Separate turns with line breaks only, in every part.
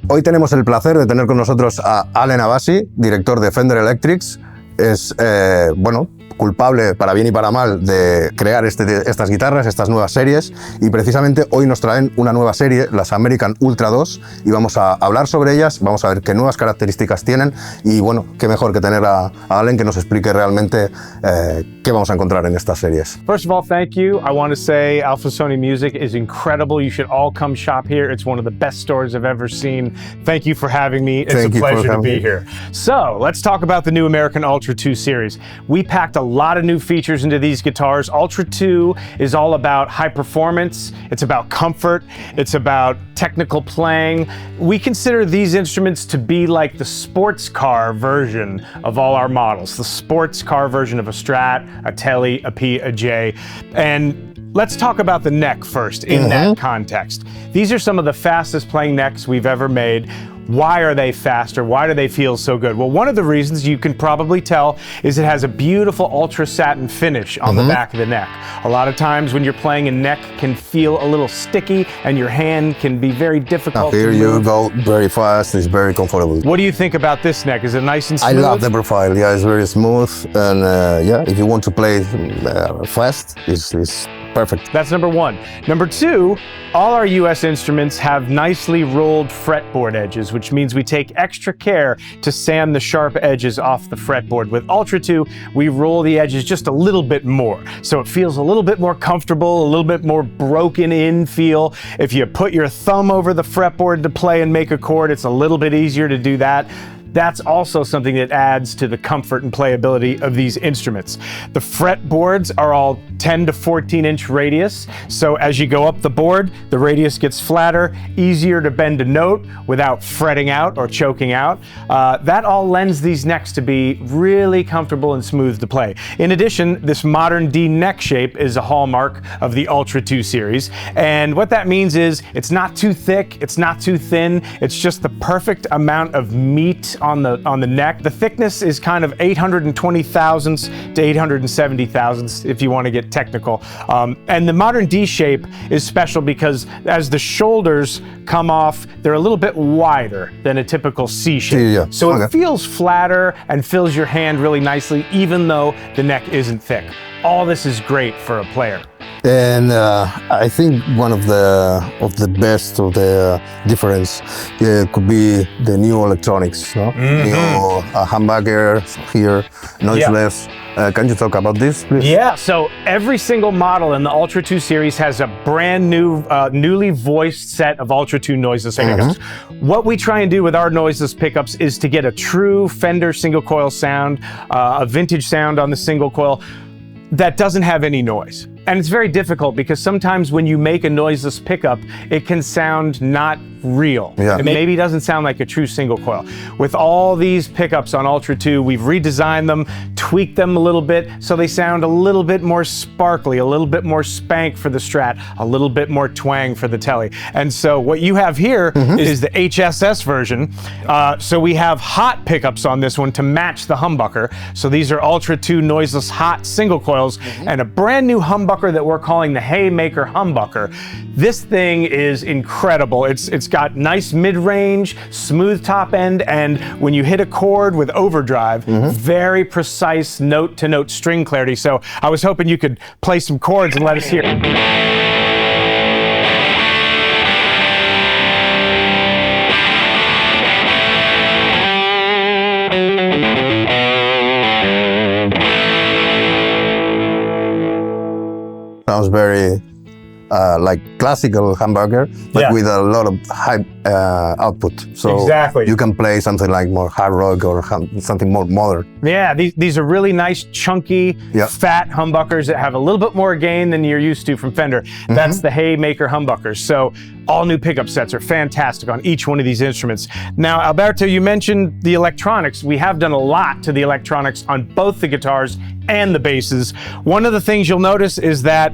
Hoy tenemos el placer de tener con nosotros a Allen Abbassi, director de Fender Electrics. Es, bueno, culpable para bien y para mal de crear estas guitarras, estas nuevas series, y precisamente hoy nos traen una nueva serie, las American Ultra 2, y vamos a hablar sobre ellas, vamos a ver qué nuevas características tienen, y bueno, qué mejor que tener a Allen que nos explique realmente qué vamos a encontrar en estas series.
First of all, thank you. I want to say Alfasoni music is incredible. You should all come shop here. It's one of the best stores I've ever seen. Thank you for having me. It's a pleasure to be here. So let's talk about the new American Ultra 2 series. We packed a lot of new features into these guitars. Ultra 2 is all about high performance. It's about comfort. It's about technical playing. We consider these instruments to be like the sports car version of all our models. The sports car version of a Strat, a Tele, a P, a J. And let's talk about the neck first in that context. These are some of the fastest playing necks we've ever made. Why are they faster? Why do they feel so good? Well, one of the reasons you can probably tell is it has a beautiful ultra satin finish on the back of the neck. A lot of times when you're playing, a neck can feel a little sticky and your hand can be very difficult
Here
to
you
move.
go very fast, it's very comfortable.
What do you think about this neck? Is it nice and smooth?
I love the profile, yeah, it's very smooth, and yeah, if you want to play fast, it's perfect.
That's number one. Number two, all our US instruments have nicely rolled fretboard edges, which means we take extra care to sand the sharp edges off the fretboard. With Ultra 2, we roll the edges just a little bit more, so it feels a little bit more comfortable, a little bit more broken in feel. If you put your thumb over the fretboard to play and make a chord, it's a little bit easier to do that. That's also something that adds to the comfort and playability of these instruments. The fretboards are all 10 to 14 inch radius, so as you go up the board, the radius gets flatter, easier to bend a note without fretting out or choking out. That all lends these necks to be really comfortable and smooth to play. In addition, this modern D neck shape is a hallmark of the Ultra 2 series, and what that means is it's not too thick, it's not too thin, it's just the perfect amount of meat on the neck. The thickness is kind of 820 thousandths to 870 thousandths if you want to get technical. And the modern D shape is special because as the shoulders come off, they're a little bit wider than a typical C shape.
Yeah.
So it feels flatter and fills your hand really nicely, even though the neck isn't thick. All this is great for a player.
And I think one of the best of the difference could be the new electronics, no? New humbucker here, noiseless. Can you talk about this, please?
Yeah, so every single model in the Ultra 2 series has a brand new, newly voiced set of Ultra 2 noiseless pickups. What we try and do with our noiseless pickups is to get a true Fender single coil sound, a vintage sound on the single coil that doesn't have any noise. And it's very difficult because sometimes when you make a noiseless pickup, it can sound not real.
Yeah.
It maybe doesn't sound like a true single coil. With all these pickups on Ultra 2, we've redesigned them, tweaked them a little bit so they sound a little bit more sparkly, a little bit more spank for the Strat, a little bit more twang for the Tele. And so what you have here is the HSS version. So we have hot pickups on this one to match the humbucker. So these are Ultra 2 noiseless hot single coils and a brand new humbucker that we're calling the Haymaker humbucker. This thing is incredible. It's got nice mid-range, smooth top end, and when you hit a chord with overdrive, very precise note-to-note string clarity. So I was hoping you could play some chords and let us hear.
Sounds very like classical humbucker, but with a lot of high output. So
Exactly.
you can play something like more hard rock or something more modern.
Yeah, these are really nice, chunky, fat humbuckers that have a little bit more gain than you're used to from Fender. That's the Haymaker humbuckers. So all new pickup sets are fantastic on each one of these instruments. Now, Alberto, you mentioned the electronics. We have done a lot to the electronics on both the guitars and the basses. One of the things you'll notice is that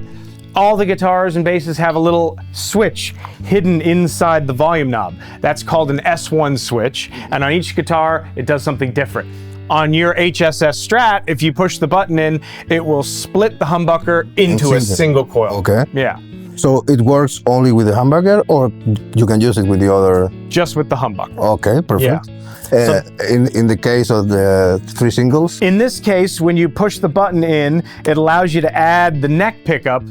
all the guitars and basses have a little switch hidden inside the volume knob. That's called an S1 switch, and on each guitar, it does something different. On your HSS Strat, if you push the button in, it will split the humbucker into a single coil.
Okay.
Yeah.
So it works only with the humbucker, or you can use it with the other?
Just with the humbucker.
Okay, perfect.
Yeah.
In the case of the 3 singles?
In this case, when you push the button in, it allows you to add the neck pickup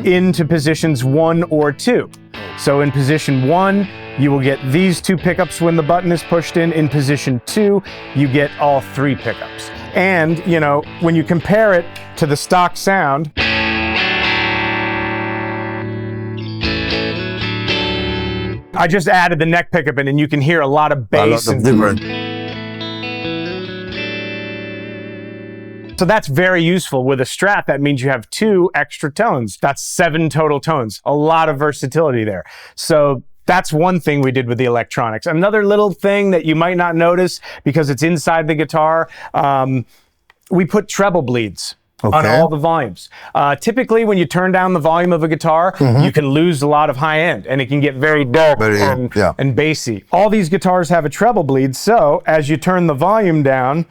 into positions 1 or 2. So in position 1, you will get these 2 pickups when the button is pushed in. In position 2, you get all 3 pickups. And, you know, when you compare it to the stock sound, I just added the neck pickup in, and you can hear a lot of bass. So that's very useful. With a Strat, that means you have 2 extra tones. That's 7 total tones. A lot of versatility there. So that's one thing we did with the electronics. Another little thing that you might not notice because it's inside the guitar, we put treble bleeds. On all the volumes. Typically, when you turn down the volume of a guitar, you can lose a lot of high end, and it can get very dark and bassy. All these guitars have a treble bleed, so as you turn the volume down,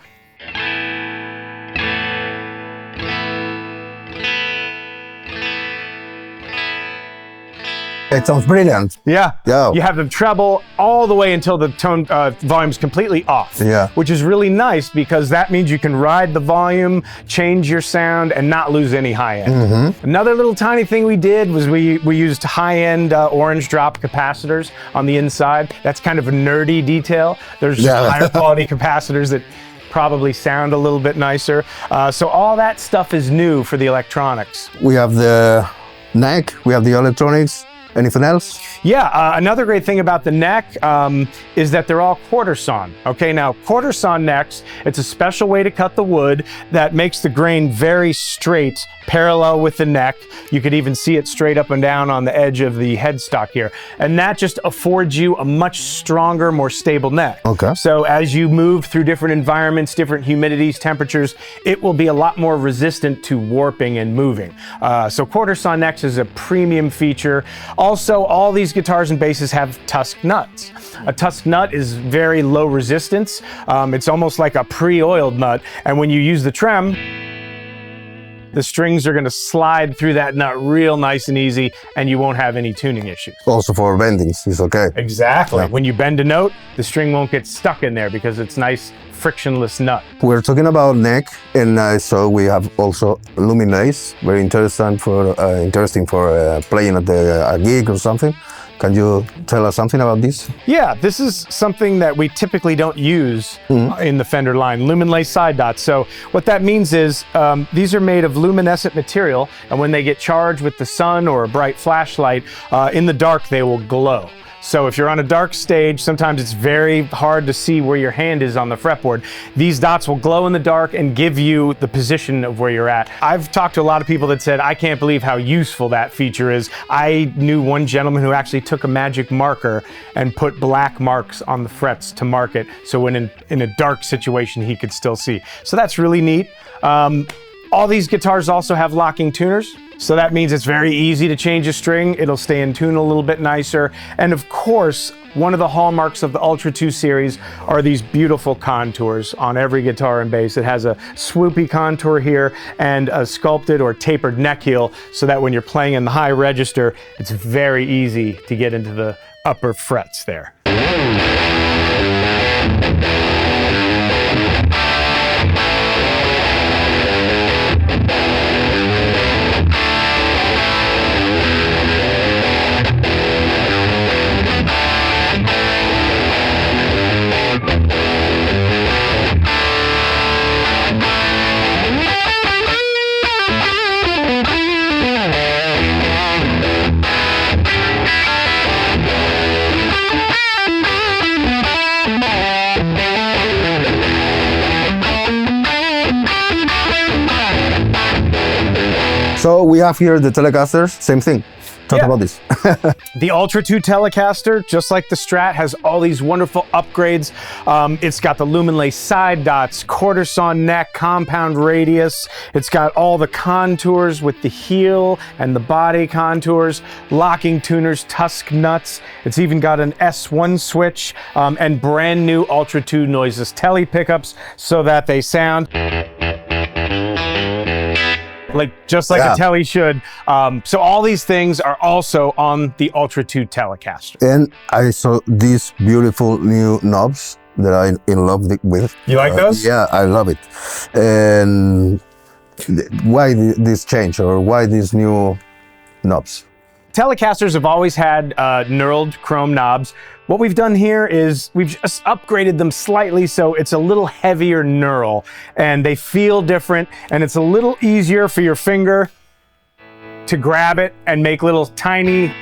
it sounds brilliant.
Yeah.
Yeah.
You have the treble all the way until the tone volume's completely off.
Yeah.
Which is really nice because that means you can ride the volume, change your sound, and not lose any high end. Another little tiny thing we did was we used high end orange drop capacitors on the inside. That's kind of a nerdy detail. There's higher quality capacitors that probably sound a little bit nicer. So all that stuff is new for the electronics.
We have the neck, we have the electronics. Anything else?
Yeah, another great thing about the neck is that they're all quarter sawn. Okay, now quarter sawn necks, it's a special way to cut the wood that makes the grain very straight, parallel with the neck. You could even see it straight up and down on the edge of the headstock here. And that just affords you a much stronger, more stable neck.
Okay.
So as you move through different environments, different humidities, temperatures, it will be a lot more resistant to warping and moving. So quarter sawn necks is a premium feature. Also, all these guitars and basses have tusk nuts. A tusk nut is very low resistance. It's almost like a pre-oiled nut. And when you use the trem, the strings are going to slide through that nut real nice and easy, and you won't have any tuning issues.
Also for bendings, it's okay.
Exactly. Yeah. When you bend a note, the string won't get stuck in there because it's nice, frictionless nut.
We're talking about neck, and so we have also luminaires, very interesting for playing at a gig or something. Can you tell us something about this?
Yeah, this is something that we typically don't use in the Fender line, luminlay side dots. So what that means is these are made of luminescent material, and when they get charged with the sun or a bright flashlight, in the dark they will glow. So if you're on a dark stage, sometimes it's very hard to see where your hand is on the fretboard. These dots will glow in the dark and give you the position of where you're at. I've talked to a lot of people that said, I can't believe how useful that feature is. I knew one gentleman who actually took a magic marker and put black marks on the frets to mark it, so when in a dark situation he could still see. So that's really neat. All these guitars also have locking tuners. So that means it's very easy to change a string. It'll stay in tune a little bit nicer. And of course, one of the hallmarks of the Ultra 2 series are these beautiful contours on every guitar and bass. It has a swoopy contour here and a sculpted or tapered neck heel, so that when you're playing in the high register, it's very easy to get into the upper frets there.
So we have here the Telecasters, same thing. Talk about this.
The Ultra 2 Telecaster, just like the Strat, has all these wonderful upgrades. It's got the luminlay side dots, quarter sawn neck, compound radius. It's got all the contours with the heel and the body contours, locking tuners, tusk nuts. It's even got an S1 switch and brand new Ultra 2 noiseless tele pickups so that they sound just like
Yeah.
a Tele should. So all these things are also on the Ultra 2 Telecaster.
And I saw these beautiful new knobs that I'm in love with.
You like those?
Yeah, I love it. And why this change, or why these new knobs?
Telecasters have always had knurled chrome knobs. What we've done here is we've just upgraded them slightly so it's a little heavier knurl and they feel different, and it's a little easier for your finger to grab it and make little tiny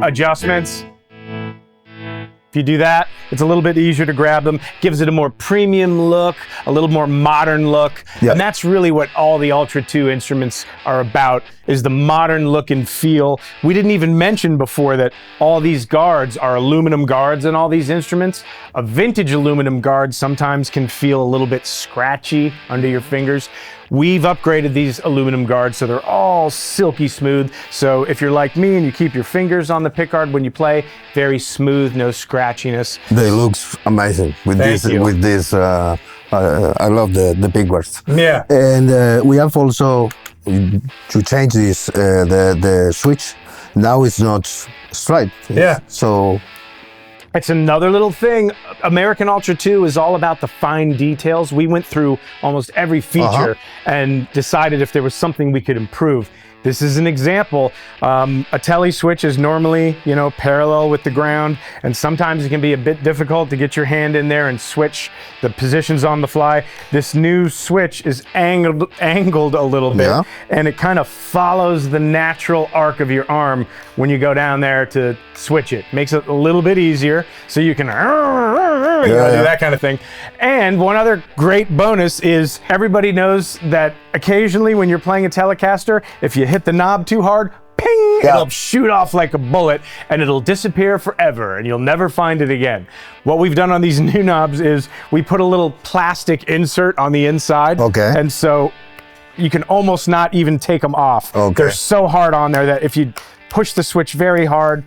adjustments. If you do that, it's a little bit easier to grab them, gives it a more premium look, a little more modern look.
Yeah.
And that's really what all the Ultra 2 instruments are about, is the modern look and feel. We didn't even mention before that all these guards are aluminum guards in all these instruments. A vintage aluminum guard sometimes can feel a little bit scratchy under your fingers. We've upgraded these aluminum guards so they're all silky smooth. So if you're like me and you keep your fingers on the pickguard when you play, very smooth, no scratchiness.
They look amazing with
Thank you.
With this. I love the big words.
Yeah.
And we have also to change this the switch. Now it's not straight.
Yeah.
So
It's another little thing. American Ultra 2 is all about the fine details. We went through almost every feature and decided if there was something we could improve. This is an example. A Tele switch is normally, parallel with the ground, and sometimes it can be a bit difficult to get your hand in there and switch the positions on the fly. This new switch is angled a little bit, and it kind of follows the natural arc of your arm when you go down there to switch it. Makes it a little bit easier, so you can do that kind of thing. And one other great bonus is everybody knows that occasionally when you're playing a Telecaster, if you hit the knob too hard, ping, it'll shoot off like a bullet and it'll disappear forever and you'll never find it again. What we've done on these new knobs is we put a little plastic insert on the inside.
Okay.
And so you can almost not even take them off.
Okay.
They're so hard on there that if you push the switch very hard,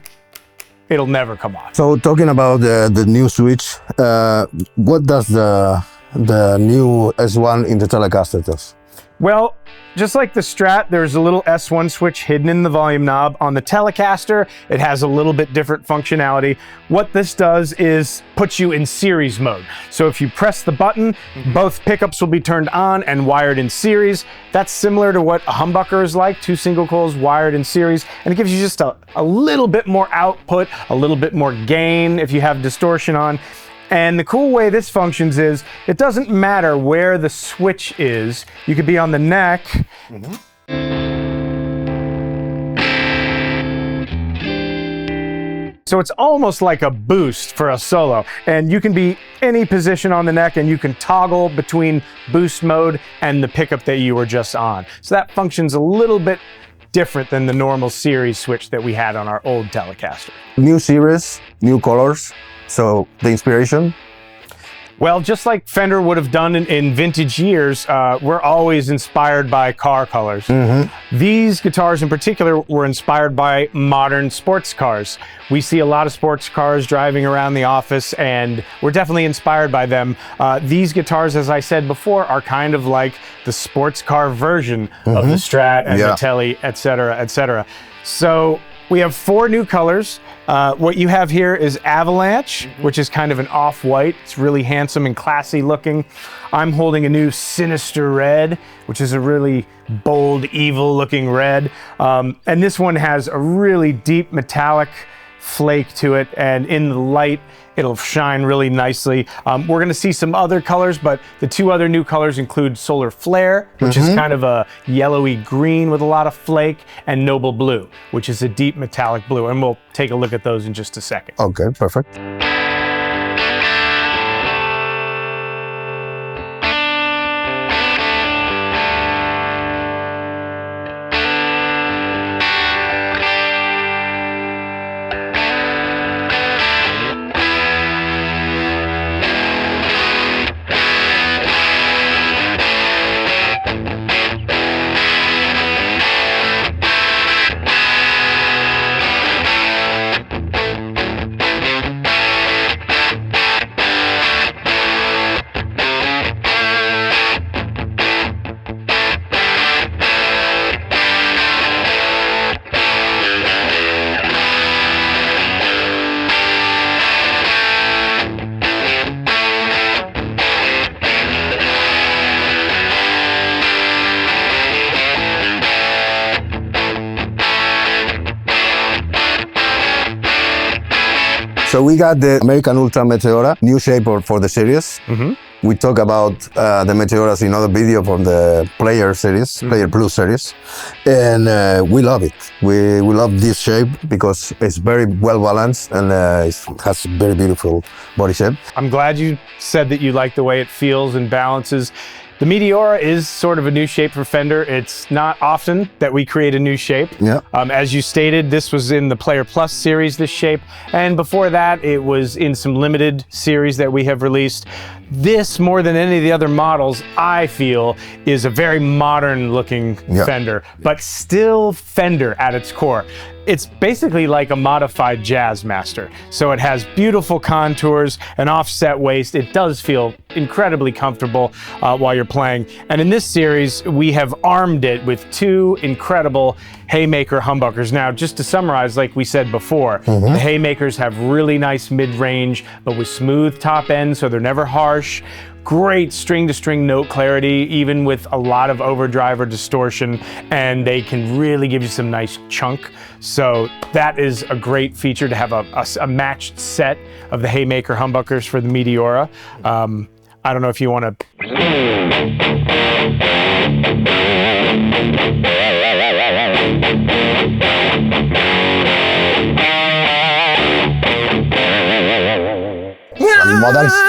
it'll never come off.
So talking about the new switch, what does the new S1 in the Telecaster does?
Well, just like the Strat, there's a little S1 switch hidden in the volume knob. On the Telecaster, it has a little bit different functionality. What this does is puts you in series mode. So if you press the button, both pickups will be turned on and wired in series. That's similar to what a humbucker is like, 2 single coils wired in series, and it gives you just a little bit more output, a little bit more gain if you have distortion on. And the cool way this functions is it doesn't matter where the switch is. You could be on the neck. So it's almost like a boost for a solo. And you can be any position on the neck and you can toggle between boost mode and the pickup that you were just on. So that functions a little bit different than the normal series switch that we had on our old Telecaster.
New series, new colors. So the inspiration?
Well, just like Fender would have done in vintage years, we're always inspired by car colors. These guitars in particular were inspired by modern sports cars. We see a lot of sports cars driving around the office, and we're definitely inspired by them. These guitars, as I said before, are kind of like the sports car version of the Strat and the Tele, et cetera, et cetera. So we have 4 new colors. What you have here is Avalanche, which is kind of an off-white. It's really handsome and classy looking. I'm holding a new Sinister Red, which is a really bold, evil-looking red. And this one has a really deep metallic flake to it, and in the light, it'll shine really nicely. We're gonna see some other colors, but the 2 other new colors include Solar Flare, which is kind of a yellowy green with a lot of flake, and Noble Blue, which is a deep metallic blue. And we'll take a look at those in just a second.
Okay, perfect. So we got the American Ultra Meteora, new shape for the series. We talk about the Meteoras in other video from the Player series, Player Plus series, and we love it. We love this shape because it's very well balanced and it has very beautiful body shape.
I'm glad you said that you like the way it feels and balances. The Meteora is sort of a new shape for Fender. It's not often that we create a new shape.
Yeah.
As you stated, this was in the Player Plus series, this shape. And before that, it was in some limited series that we have released. This, more than any of the other models, I feel, is a very modern looking Fender, but still Fender at its core. It's basically like a modified Jazzmaster. So it has beautiful contours, an offset waist. It does feel incredibly comfortable while you're playing. And in this series, we have armed it with two incredible Haymaker humbuckers. Now, just to summarize, like we said before, the Haymakers have really nice mid-range, but with smooth top end, so they're never harsh. Great string-to-string note clarity, even with a lot of overdrive or distortion, and they can really give you some nice chunk. So that is a great feature to have a matched set of the Haymaker humbuckers for the Meteora. I don't know if you want to...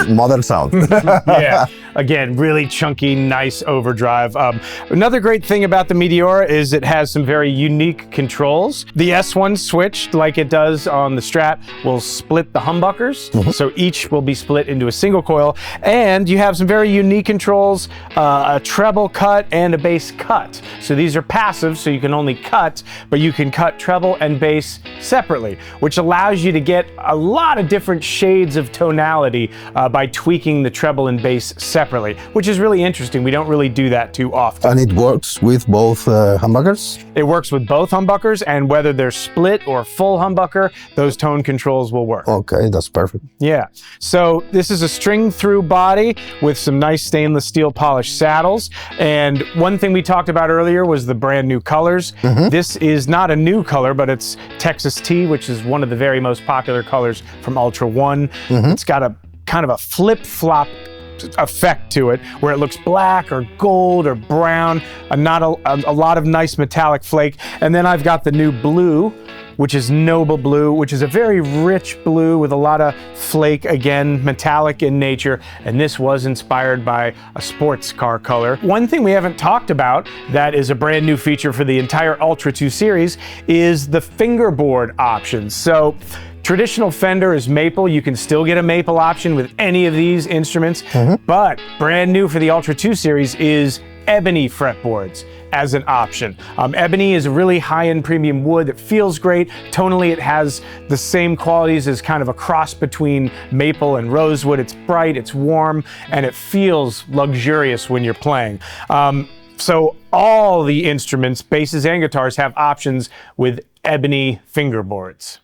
Modern sound.
Yeah, again, really chunky, nice overdrive. Another great thing about the Meteora is it has some very unique controls. The S1 switch, like it does on the Strat, will split the humbuckers. So each will be split into a single coil. And you have some very unique controls, a treble cut and a bass cut. So these are passive, so you can only cut, but you can cut treble and bass separately, which allows you to get a lot of different shades of tonality by tweaking the treble and bass separately, which is really interesting. We don't really do that too often.
And it works with both humbuckers?
It works with both humbuckers, and whether they're split or full humbucker, those tone controls will work.
Okay, that's perfect.
Yeah, so this is a string-through body with some nice stainless steel polished saddles. And one thing we talked about earlier was the brand new colors. This is not a new color, but it's Texas T, which is one of the very most popular colors from Ultra One. It's got a kind of a flip-flop effect to it, where it looks black or gold or brown, not a lot of nice metallic flake. And then I've got the new blue, which is Noble Blue, which is a very rich blue with a lot of flake, again, metallic in nature. And this was inspired by a sports car color. One thing we haven't talked about that is a brand new feature for the entire Ultra 2 series is the fingerboard options. So traditional Fender is maple. You can still get a maple option with any of these instruments, but brand new for the Ultra 2 series is ebony fretboards as an option. Ebony is a really high-end premium wood that feels great. Tonally, it has the same qualities as kind of a cross between maple and rosewood. It's bright, it's warm, and it feels luxurious when you're playing. So all the instruments, basses and guitars, have options with ebony fingerboards.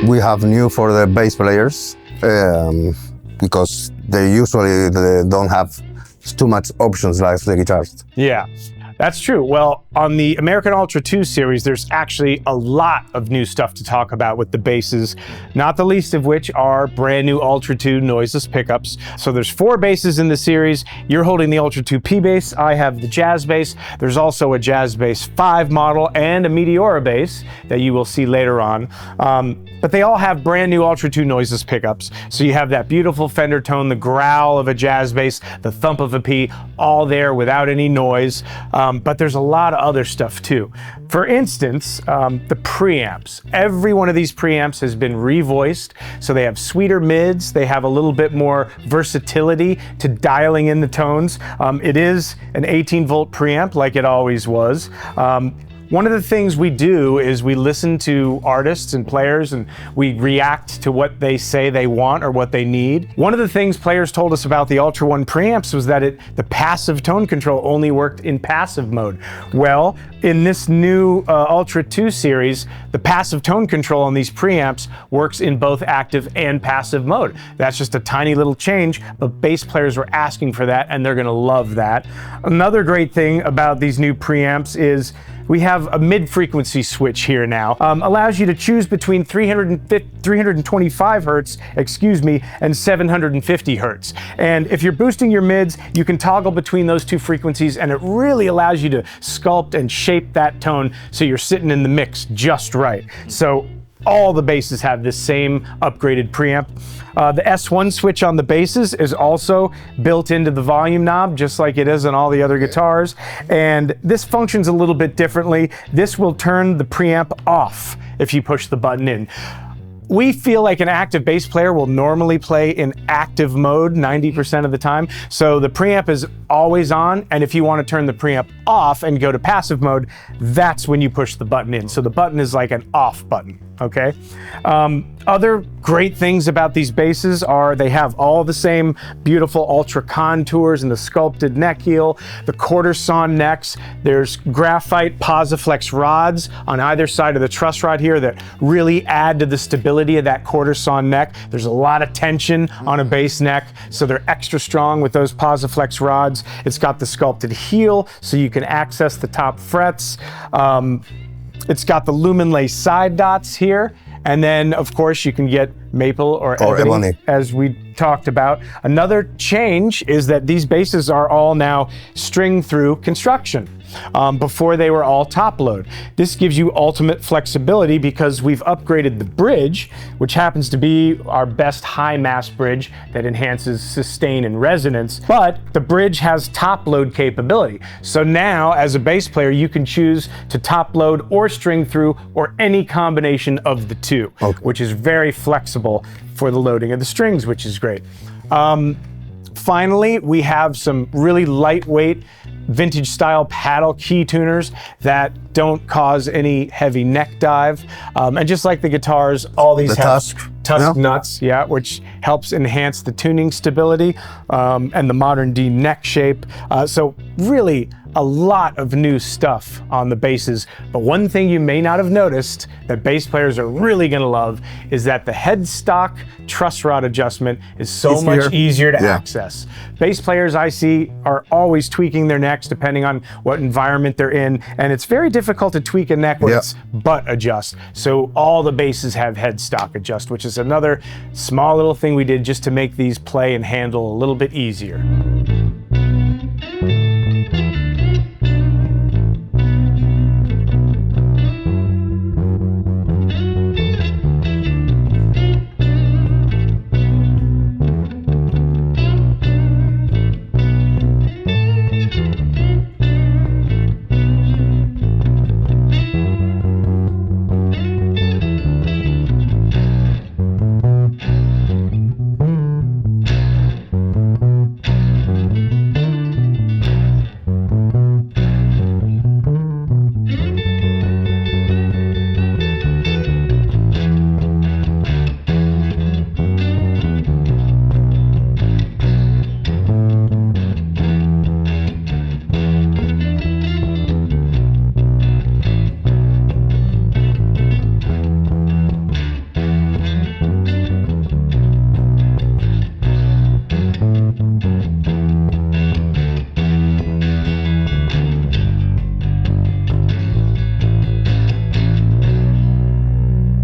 We have new for the bass players because they usually don't have too much options like the guitars.
Yeah, that's true. Well, on the American Ultra 2 series, there's actually a lot of new stuff to talk about with the basses, not the least of which are brand new Ultra 2 noiseless pickups. So there's 4 basses in the series. You're holding the Ultra 2 P bass. I have the Jazz bass. There's also a Jazz Bass 5 model and a Meteora bass that you will see later on. but they all have brand new Ultra 2 noiseless pickups. So you have that beautiful Fender tone, the growl of a jazz bass, the thump of a P, all there without any noise. But there's a lot of other stuff too. For instance, the preamps. Every one of these preamps has been revoiced, so they have sweeter mids, they have a little bit more versatility to dialing in the tones. It is an 18-volt preamp like it always was. One of the things we do is we listen to artists and players and we react to what they say they want or what they need. One of the things players told us about the Ultra 1 preamps was that the passive tone control only worked in passive mode. Well, in this new Ultra 2 series, the passive tone control on these preamps works in both active and passive mode. That's just a tiny little change, but bass players were asking for that and they're gonna love that. Another great thing about these new preamps is we have a mid-frequency switch here now. Allows you to choose between 325 hertz, and 750 hertz. And if you're boosting your mids, you can toggle between those two frequencies, and it really allows you to sculpt and shape that tone so you're sitting in the mix just right. So all the basses have this same upgraded preamp. The S1 switch on the basses is also built into the volume knob, just like it is on all the other guitars. And this functions a little bit differently. This will turn the preamp off if you push the button in. We feel like an active bass player will normally play in active mode 90% of the time. So the preamp is always on, and if you want to turn the preamp off and go to passive mode, that's when you push the button in. So the button is like an off button, okay? Other great things about these basses are they have all the same beautiful ultra contours and the sculpted neck heel, the quarter sawn necks. There's graphite Posiflex rods on either side of the truss rod here that really add to the stability of that quarter sawn neck. There's a lot of tension on a bass neck, so they're extra strong with those Posiflex rods. It's got the sculpted heel, so you can access the top frets. It's got the lumen lace side dots here. And then, of course, you can get maple or ebony, as we talked about. Another change is that these basses are all now string-through construction. Before they were all top load. This gives you ultimate flexibility because we've upgraded the bridge, which happens to be our best high mass bridge that enhances sustain and resonance, but the bridge has top load capability. So now, as a bass player, you can choose to top load or string through or any combination of the two, which is very flexible for the loading of the strings, which is great. Finally, we have some really lightweight vintage style paddle key tuners that don't cause any heavy neck dive. And just like the guitars, all these have tusk nuts, which helps enhance the tuning stability and the modern D neck shape. So really a lot of new stuff on the basses. But one thing you may not have noticed that bass players are really gonna love is that the headstock truss rod adjustment is so much easier to access. Bass players I see are always tweaking their necks depending on what environment they're in, and it's very difficult to tweak a neck when it's butt adjust. So all the basses have headstock adjust, which is another small little thing we did just to make these play and handle a little bit easier.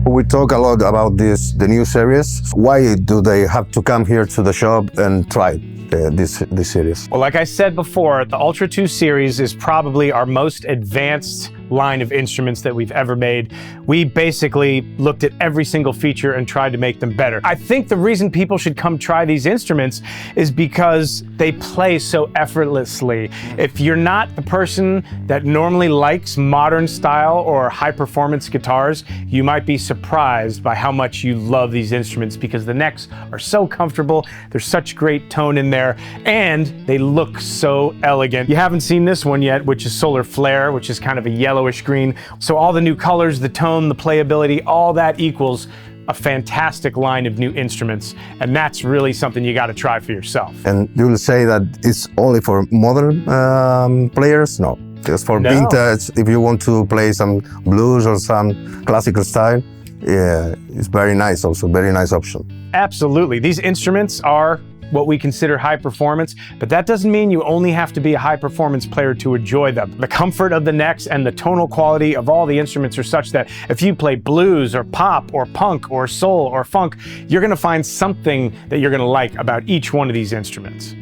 We talk a lot about the new series. Why do they have to come here to the shop and try this series?
Well, like I said before, the Ultra 2 series is probably our most advanced line of instruments that we've ever made. We basically looked at every single feature and tried to make them better. I think the reason people should come try these instruments is because they play so effortlessly. If you're not the person that normally likes modern style or high-performance guitars, you might be surprised by how much you love these instruments because the necks are so comfortable, there's such great tone in there, and they look so elegant. You haven't seen this one yet, which is Solar Flare, which is kind of a yellowish green. So all the new colors, the tone, the playability, all that equals a fantastic line of new instruments, and that's really something you got to try for yourself.
And you will say that it's only for modern players? No, just for vintage. If you want to play some blues or some classical style, yeah, it's very nice. Also, very nice option.
Absolutely, these instruments are what we consider high performance, but that doesn't mean you only have to be a high performance player to enjoy them. The comfort of the necks and the tonal quality of all the instruments are such that if you play blues or pop or punk or soul or funk, you're gonna find something that you're gonna like about each one of these instruments.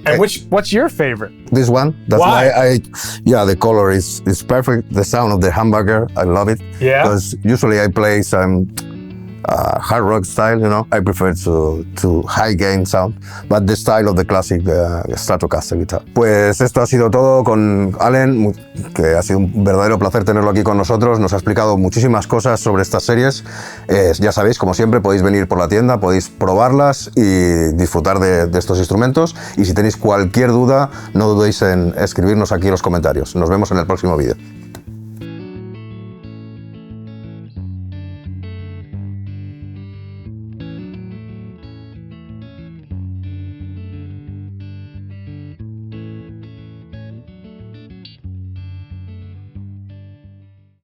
And what's your favorite?
This one. That's why yeah, the color is perfect. The sound of the humbucker, I love it.
Yeah.
Because usually I play some hard rock style, you know. I prefer to high gain sound, but the style of the classic Stratocaster guitar. Pues esto ha sido todo con Allen, que ha sido un verdadero placer tenerlo aquí con nosotros. Nos ha explicado muchísimas cosas sobre estas series. Ya sabéis, como siempre, podéis venir por la tienda, podéis probarlas y disfrutar de estos instrumentos. Y si tenéis cualquier duda, no dudéis en escribirnos aquí en los comentarios. Nos vemos en el próximo vídeo.